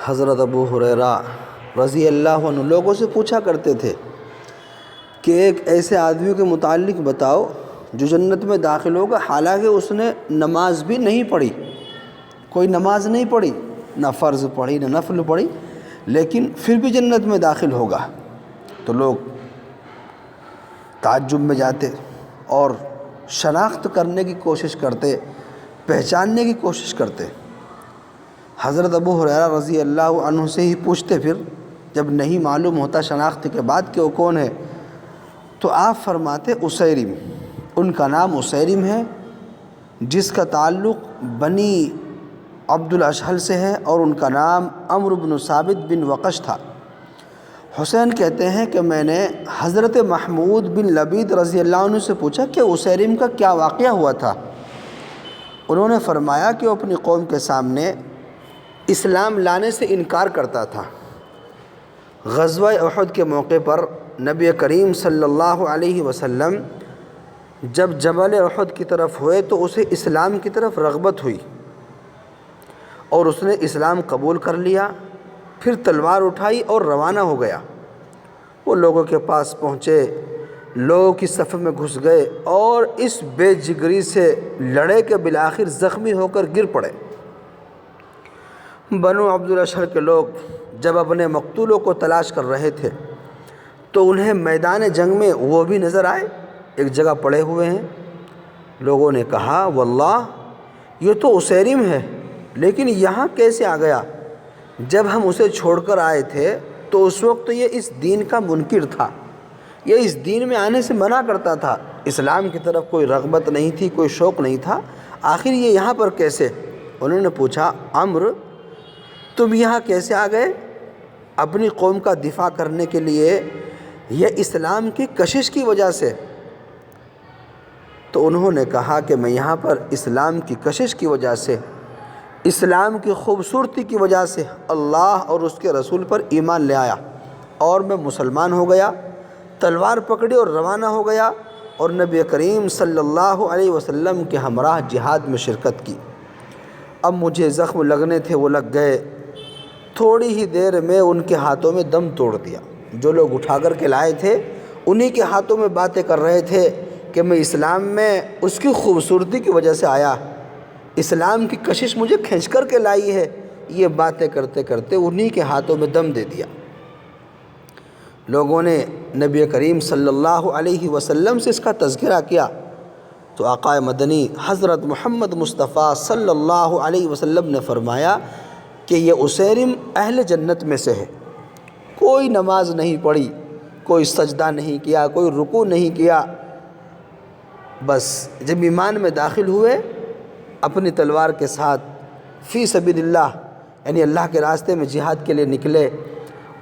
حضرت ابو ہریرہ رضی اللہ عنہ لوگوں سے پوچھا کرتے تھے کہ ایک ایسے آدمی کے متعلق بتاؤ جو جنت میں داخل ہوگا حالانکہ اس نے نماز بھی نہیں پڑھی، کوئی نماز نہیں پڑھی، نہ فرض پڑھی نہ نفل پڑھی، لیکن پھر بھی جنت میں داخل ہوگا۔ تو لوگ تعجب میں جاتے اور شناخت کرنے کی کوشش کرتے، پہچاننے کی کوشش کرتے۔ حضرت ابو ہریرہ رضی اللہ عنہ سے ہی پوچھتے، پھر جب نہیں معلوم ہوتا شناخت کے بعد کہ وہ کون ہے، تو آپ فرماتے اسیرم، ان کا نام اسیرم ہے، جس کا تعلق بنی عبد الاشہل سے ہے، اور ان کا نام عمرو بن ثابت بن وقش تھا۔ حسین کہتے ہیں کہ میں نے حضرت محمود بن لبید رضی اللہ عنہ سے پوچھا کہ اسیرم کا کیا واقعہ ہوا تھا۔ انہوں نے فرمایا کہ وہ اپنی قوم کے سامنے اسلام لانے سے انکار کرتا تھا۔ غزوہ احد کے موقع پر نبی کریم صلی اللہ علیہ وسلم جب جبل احد کی طرف ہوئے تو اسے اسلام کی طرف رغبت ہوئی اور اس نے اسلام قبول کر لیا، پھر تلوار اٹھائی اور روانہ ہو گیا۔ وہ لوگوں کے پاس پہنچے، لوگوں کی صف میں گھس گئے اور اس بے جگری سے لڑے کہ بالآخر زخمی ہو کر گر پڑے۔ بنو عبد الاشہل کے لوگ جب اپنے مقتولوں کو تلاش کر رہے تھے تو انہیں میدان جنگ میں وہ بھی نظر آئے، ایک جگہ پڑے ہوئے ہیں۔ لوگوں نے کہا واللہ یہ تو اسیرم ہے، لیکن یہاں کیسے آ گیا؟ جب ہم اسے چھوڑ کر آئے تھے تو اس وقت یہ اس دین کا منکر تھا، یہ اس دین میں آنے سے منع کرتا تھا، اسلام کی طرف کوئی رغبت نہیں تھی، کوئی شوق نہیں تھا، آخر یہ یہاں پر کیسے؟ انہوں نے پوچھا عمرو تم یہاں کیسے آ گئے؟ اپنی قوم کا دفاع کرنے کے لیے یا اسلام کی کشش کی وجہ سے؟ تو انہوں نے کہا کہ میں یہاں پر اسلام کی کشش کی وجہ سے، اسلام کی خوبصورتی کی وجہ سے اللہ اور اس کے رسول پر ایمان لے آیا اور میں مسلمان ہو گیا، تلوار پکڑی اور روانہ ہو گیا اور نبی کریم صلی اللہ علیہ وسلم کے ہمراہ جہاد میں شرکت کی۔ اب مجھے زخم لگنے تھے وہ لگ گئے، تھوڑی ہی دیر میں ان کے ہاتھوں میں دم توڑ دیا۔ جو لوگ اٹھا کر کے لائے تھے انہی کے ہاتھوں میں باتیں کر رہے تھے کہ میں اسلام میں اس کی خوبصورتی کی وجہ سے آیا، اسلام کی کشش مجھے کھینچ کر کے لائی ہے۔ یہ باتیں کرتے کرتے انہی کے ہاتھوں میں دم دے دیا۔ لوگوں نے نبی کریم صلی اللہ علیہ وسلم سے اس کا تذکرہ کیا تو آقا مدنی حضرت محمد مصطفیٰ صلی اللہ علیہ وسلم نے فرمایا کہ یہ اسیرم اہل جنت میں سے ہے، کوئی نماز نہیں پڑھی، کوئی سجدہ نہیں کیا، کوئی رکوع نہیں کیا، بس جب ایمان میں داخل ہوئے اپنی تلوار کے ساتھ فی سبیل اللہ یعنی اللہ کے راستے میں جہاد کے لیے نکلے،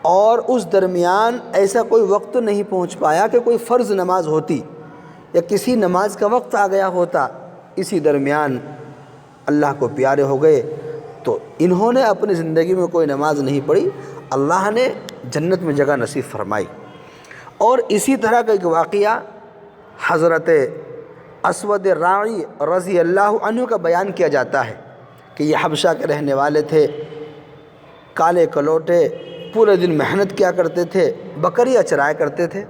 اور اس درمیان ایسا کوئی وقت نہیں پہنچ پایا کہ کوئی فرض نماز ہوتی یا کسی نماز کا وقت آ گیا ہوتا، اسی درمیان اللہ کو پیارے ہو گئے تو انہوں نے اپنی زندگی میں کوئی نماز نہیں پڑھی، اللہ نے جنت میں جگہ نصیب فرمائی۔ اور اسی طرح کا ایک واقعہ حضرت اسود راعی رضی اللہ عنہ کا بیان کیا جاتا ہے کہ یہ حبشہ کے رہنے والے تھے، کالے کلوٹے، پورے دن محنت کیا کرتے تھے، بکریاں چرایا کرتے تھے۔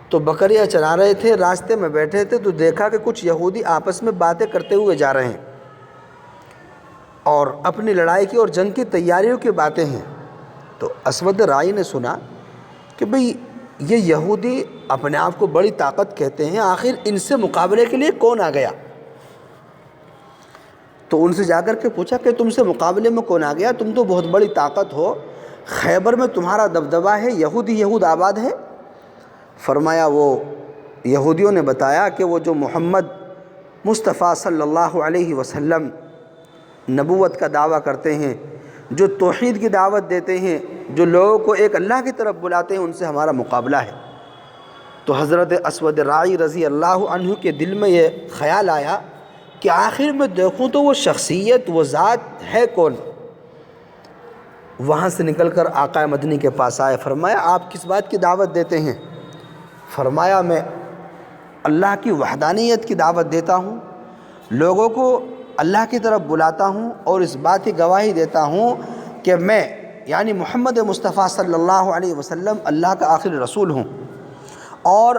تو بکریاں چرا رہے تھے، راستے میں بیٹھے تھے تو دیکھا کہ کچھ یہودی آپس میں باتیں کرتے ہوئے جا رہے ہیں اور اپنی لڑائی کی اور جنگ کی تیاریوں کی باتیں ہیں۔ تو اسود راعی نے سنا کہ بھئی یہ یہودی اپنے آپ کو بڑی طاقت کہتے ہیں، آخر ان سے مقابلے کے لیے کون آ گیا؟ تو ان سے جا کر کے پوچھا کہ تم سے مقابلے میں کون آ گیا؟ تم تو بہت بڑی طاقت ہو، خیبر میں تمہارا دبدبہ ہے، یہود آباد ہے۔ فرمایا وہ یہودیوں نے بتایا کہ وہ جو محمد مصطفیٰ صلی اللہ علیہ وسلم نبوت کا دعویٰ کرتے ہیں، جو توحید کی دعوت دیتے ہیں، جو لوگوں کو ایک اللہ کی طرف بلاتے ہیں، ان سے ہمارا مقابلہ ہے۔ تو حضرت اسود راعی رضی اللہ عنہ کے دل میں یہ خیال آیا کہ آخر میں دیکھوں تو وہ شخصیت، وہ ذات ہے کون؟ وہاں سے نکل کر آقا مدنی کے پاس آئے، فرمایا آپ کس بات کی دعوت دیتے ہیں؟ فرمایا میں اللہ کی وحدانیت کی دعوت دیتا ہوں، لوگوں کو اللہ کی طرف بلاتا ہوں اور اس بات کی گواہی دیتا ہوں کہ میں یعنی محمد مصطفیٰ صلی اللہ علیہ وسلم اللہ کا آخری رسول ہوں، اور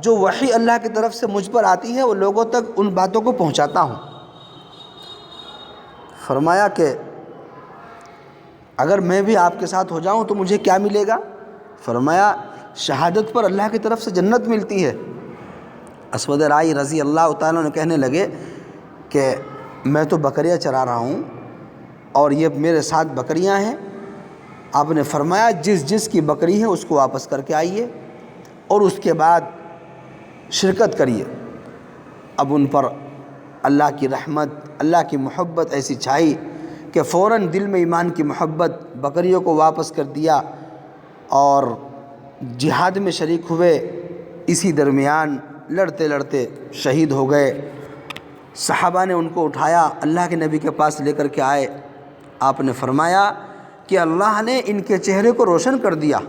جو وحی اللہ کی طرف سے مجھ پر آتی ہے وہ لوگوں تک ان باتوں کو پہنچاتا ہوں۔ فرمایا کہ اگر میں بھی آپ کے ساتھ ہو جاؤں تو مجھے کیا ملے گا؟ فرمایا شہادت پر اللہ کی طرف سے جنت ملتی ہے۔ اسود رائی رضی اللہ تعالیٰ نے کہنے لگے کہ میں تو بکریاں چرا رہا ہوں اور یہ میرے ساتھ بکریاں ہیں۔ آپ نے فرمایا جس کی بکری ہے اس کو واپس کر کے آئیے اور اس کے بعد شرکت کریے۔ اب ان پر اللہ کی رحمت، اللہ کی محبت ایسی چھائی کہ فوراً دل میں ایمان کی محبت، بکریوں کو واپس کر دیا اور جہاد میں شریک ہوئے۔ اسی درمیان لڑتے لڑتے شہید ہو گئے۔ صحابہ نے ان کو اٹھایا، اللہ کے نبی کے پاس لے کر کے آئے۔ آپ نے فرمایا کہ اللہ نے ان کے چہرے کو روشن کر دیا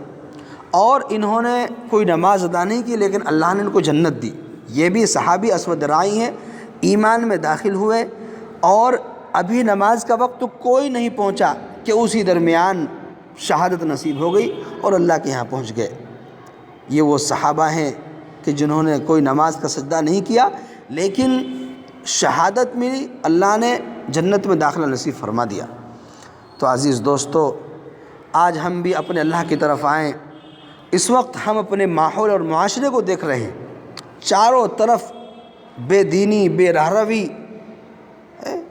اور انہوں نے کوئی نماز ادا نہیں کی لیکن اللہ نے ان کو جنت دی۔ یہ بھی صحابی اسود رائی ہیں، ایمان میں داخل ہوئے اور ابھی نماز کا وقت تو کوئی نہیں پہنچا کہ اسی درمیان شہادت نصیب ہو گئی اور اللہ کے یہاں پہنچ گئے۔ یہ وہ صحابہ ہیں کہ جنہوں نے کوئی نماز کا سجدہ نہیں کیا لیکن شہادت ملی، اللہ نے جنت میں داخلہ نصیب فرما دیا۔ تو عزیز دوستو، آج ہم بھی اپنے اللہ کی طرف آئیں۔ اس وقت ہم اپنے ماحول اور معاشرے کو دیکھ رہے ہیں، چاروں طرف بے دینی، بے رہروی،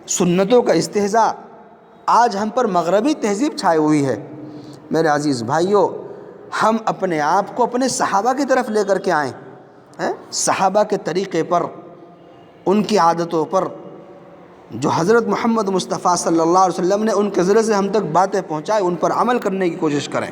سنتوں کا استہزاء، آج ہم پر مغربی تہذیب چھائی ہوئی ہے۔ میرے عزیز بھائیوں، ہم اپنے آپ کو اپنے صحابہ کی طرف لے کر کے آئیں، صحابہ کے طریقے پر، ان کی عادتوں پر، جو حضرت محمد مصطفیٰ صلی اللہ علیہ وسلم نے ان کے ذریعے سے ہم تک باتیں پہنچائے، ان پر عمل کرنے کی کوشش کریں۔